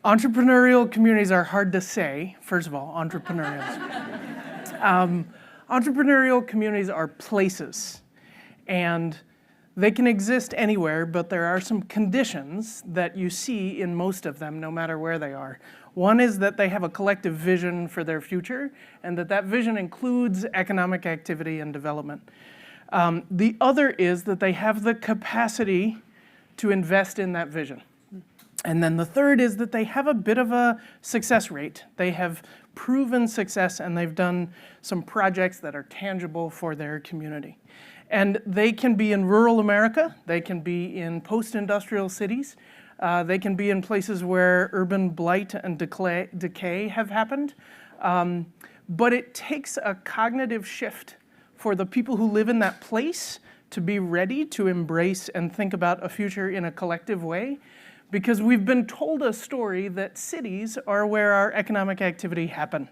Entrepreneurial communities are hard to say. First of all, entrepreneurial. Entrepreneurial communities are places, and they can exist anywhere, but there are some conditions that you see in most of them, no matter where they are. One is that they have a collective vision for their future, and that vision includes economic activity and development. The other is that they have the capacity to invest in that vision. And then the third is that they have a bit of a success rate. They have proven success, and they've done some projects that are tangible for their community. And they can be in rural America, they can be in post-industrial cities, they can be in places where urban blight and decay have happened. But it takes a cognitive shift for the people who live in that place to be ready to embrace and think about a future in a collective way. Because we've been told a story that cities are where our economic activity happen.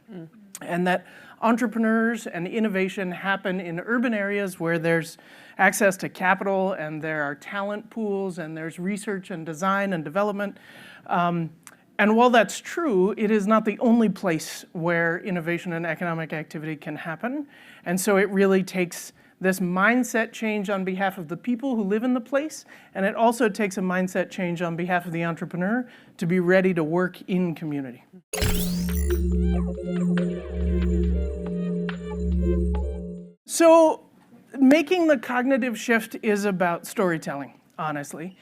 And that entrepreneurs and innovation happen in urban areas where there's access to capital and there are talent pools and there's research and design and development. And while that's true, it is not the only place where innovation and economic activity can happen. And so it really takes this mindset change on behalf of the people who live in the place, and it also takes a mindset change on behalf of the entrepreneur to be ready to work in community. So making the cognitive shift is about storytelling, honestly.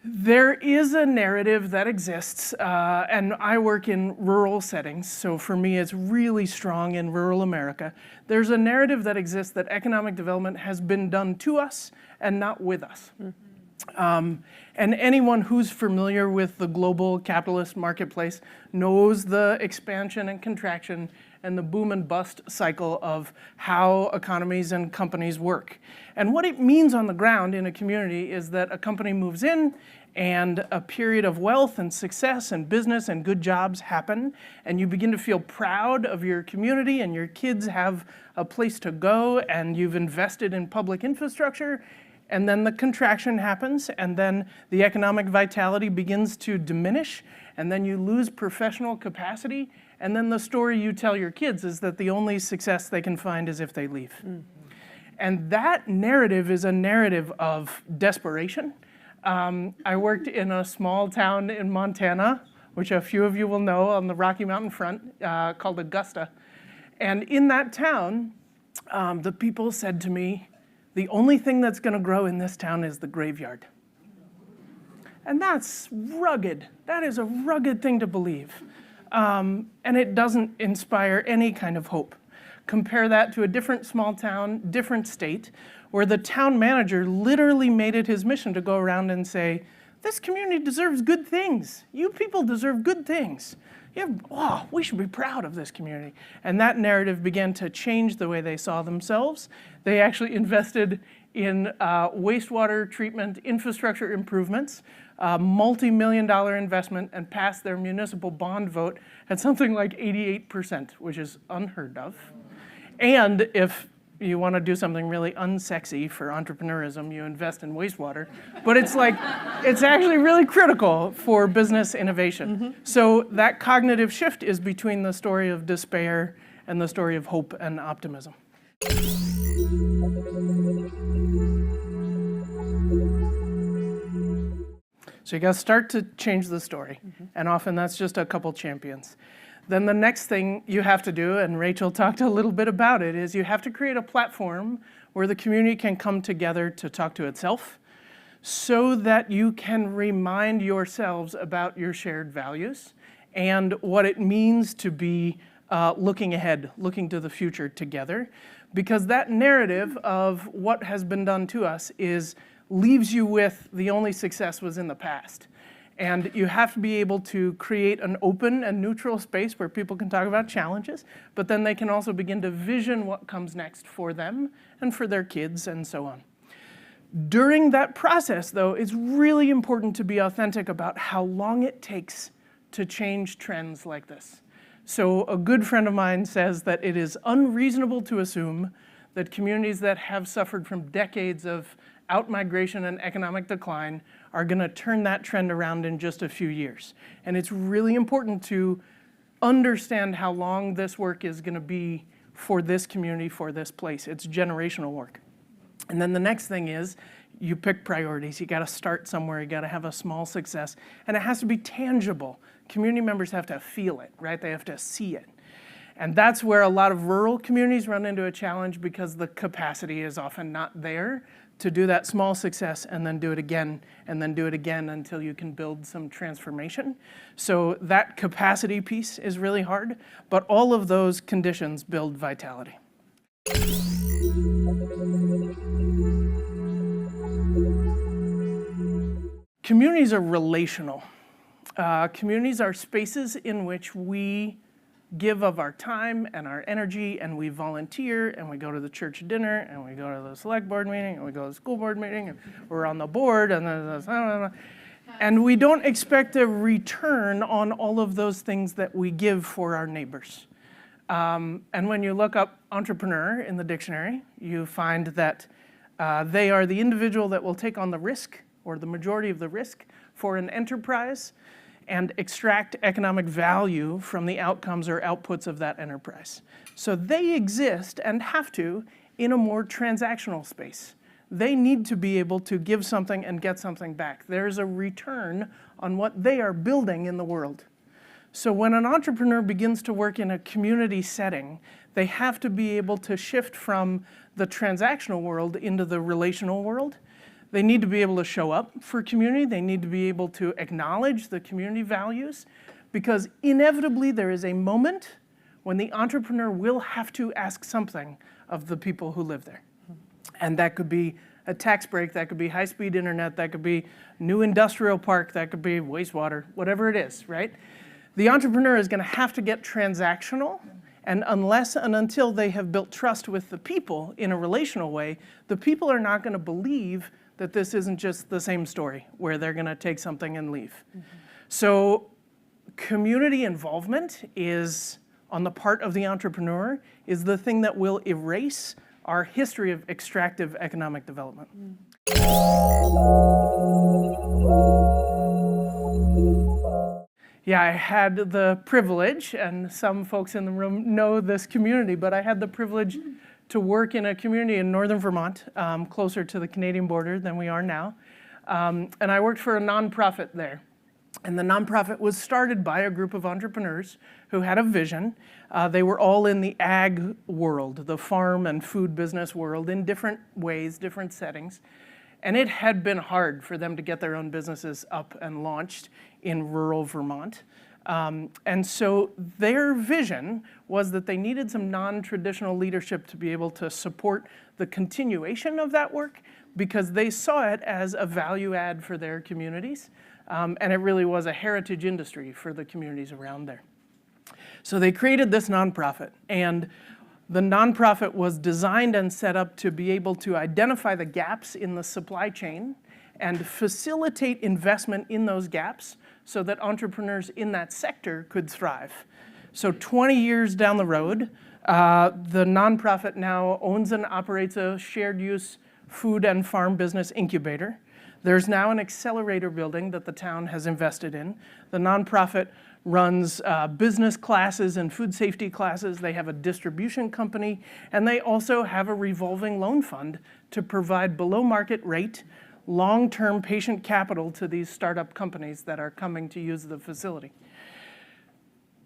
There is a narrative that exists, and I work in rural settings, so for me it's really strong in rural America. There's a narrative that exists that economic development has been done to us and not with us. And anyone who's familiar with the global capitalist marketplace knows the expansion and contraction and the boom and bust cycle of how economies and companies work. And what it means on the ground in a community is that a company moves in and a period of wealth and success and business and good jobs happen, and you begin to feel proud of your community, and your kids have a place to go, and you've invested in public infrastructure. And then the contraction happens, and then the economic vitality begins to diminish, and then you lose professional capacity, and then the story you tell your kids is that the only success they can find is if they leave. And that narrative is a narrative of desperation. I worked in a small town in Montana, which a few of you will know, on the Rocky Mountain front, called Augusta. And in that town, the people said to me, the only thing that's going to grow in this town is the graveyard. And that's rugged. That is a rugged thing to believe. And it doesn't inspire any kind of hope. Compare that to a different small town, different state, where the town manager literally made it his mission to go around and say, this community deserves good things. You people deserve good things. We should be proud of this community. And that narrative began to change the way they saw themselves. They actually invested in wastewater treatment infrastructure improvements, multi-million-dollar investment, and passed their municipal bond vote at something like 88%, which is unheard of. And if you want to do something really unsexy for entrepreneurism, you invest in wastewater. But it's actually really critical for business innovation. So that cognitive shift is between the story of despair and the story of hope and optimism. So you got to start to change the story. And often that's just a couple champions. Then the next thing you have to do, and Rachel talked a little bit about it, is you have to create a platform where the community can come together to talk to itself so that you can remind yourselves about your shared values and what it means to be looking ahead, looking to the future together. Because that narrative of what has been done to us leaves you with the only success was in the past. And you have to be able to create an open and neutral space where people can talk about challenges, but then they can also begin to vision what comes next for them and for their kids and so on. During that process, though, it's really important to be authentic about how long it takes to change trends like this. So a good friend of mine says that it is unreasonable to assume that communities that have suffered from decades of outmigration and economic decline are going to turn that trend around in just a few years. And it's really important to understand how long this work is going to be for this community, for this place. It's generational work. And then the next thing is you pick priorities. You got to start somewhere. You got to have a small success. And it has to be tangible. Community members have to feel it, right? They have to see it. And that's where a lot of rural communities run into a challenge because the capacity is often not there to do that small success and then do it again and then do it again until you can build some transformation. So that capacity piece is really hard, but all of those conditions build vitality. Communities are relational. Communities are spaces in which we give of our time and our energy, and we volunteer, and we go to the church dinner, and we go to the select board meeting, and we go to the school board meeting, and we're on the board, and we don't expect a return on all of those things that we give for our neighbors. And when you look up entrepreneur in the dictionary, you find that they are the individual that will take on the risk, or the majority of the risk, for an enterprise and extract economic value from the outcomes or outputs of that enterprise. So they exist and have to in a more transactional space. They need to be able to give something and get something back. There's a return on what they are building in the world. So when an entrepreneur begins to work in a community setting, they have to be able to shift from the transactional world into the relational world. They need to be able to show up for community. They need to be able to acknowledge the community values, because inevitably there is a moment when the entrepreneur will have to ask something of the people who live there. And that could be a tax break, that could be high-speed internet, that could be new industrial park, that could be wastewater, whatever it is, right? The entrepreneur is going to have to get transactional, and unless and until they have built trust with the people in a relational way, the people are not going to believe that this isn't just the same story where they're going to take something and leave. Mm-hmm. So community involvement is, on the part of the entrepreneur, is the thing that will erase our history of extractive economic development. Yeah, I had the privilege, and some folks in the room know this community, but I had the privilege to work in a community in northern Vermont, closer to the Canadian border than we are now. And I worked for a nonprofit there. And the nonprofit was started by a group of entrepreneurs who had a vision. They were all in the ag world, the farm and food business world, in different ways, different settings. And it had been hard for them to get their own businesses up and launched in rural Vermont. And so their vision was that they needed some non-traditional leadership to be able to support the continuation of that work, because they saw it as a value add for their communities. And it really was a heritage industry for the communities around there. So they created this nonprofit, and the nonprofit was designed and set up to be able to identify the gaps in the supply chain and facilitate investment in those gaps so that entrepreneurs in that sector could thrive. So 20 years down the road, the nonprofit now owns and operates a shared use food and farm business incubator. There's now an accelerator building that the town has invested in. The nonprofit runs business classes and food safety classes. They have a distribution company, and they also have a revolving loan fund to provide below market rate long-term patient capital to these startup companies that are coming to use the facility.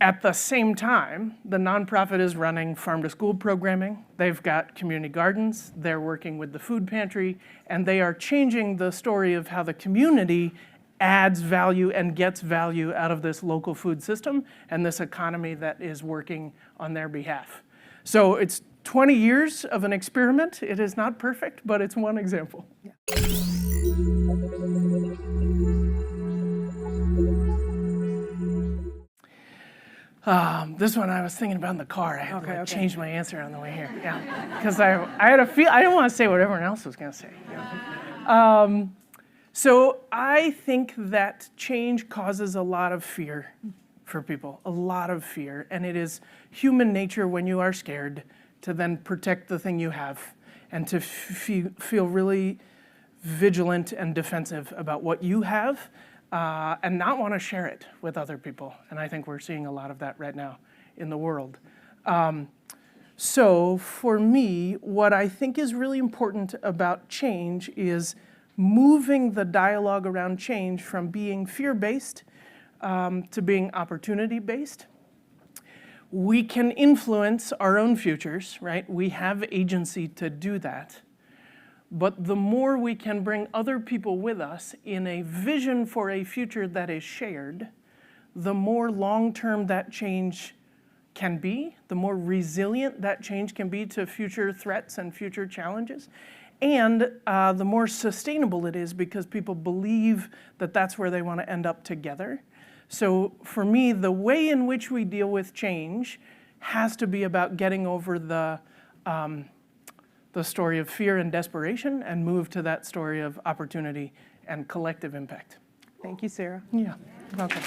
At the same time, the nonprofit is running farm-to-school programming. They've got community gardens. They're working with the food pantry, and they are changing the story of how the community adds value and gets value out of this local food system and this economy that is working on their behalf. So it's 20 years of an experiment. It is not perfect, but it's one example. Yeah. This one I was thinking about in the car. I had to change my answer on the way here. Yeah, because I had a feel. I didn't want to say what everyone else was going to say. So I think that change causes a lot of fear for people, a lot of fear. And it is human nature when you are scared to then protect the thing you have and to feel really vigilant and defensive about what you have and not want to share it with other people. And I think we're seeing a lot of that right now in the world. So for me, what I think is really important about change is moving the dialogue around change from being fear-based to being opportunity-based. We can influence our own futures, right? We have agency to do that. But the more we can bring other people with us in a vision for a future that is shared, the more long-term that change can be, the more resilient that change can be to future threats and future challenges, and the more sustainable it is because people believe that that's where they want to end up together. So for me, the way in which we deal with change has to be about getting over the story of fear and desperation and move to that story of opportunity and collective impact. Thank you, Sarah. Yeah, welcome.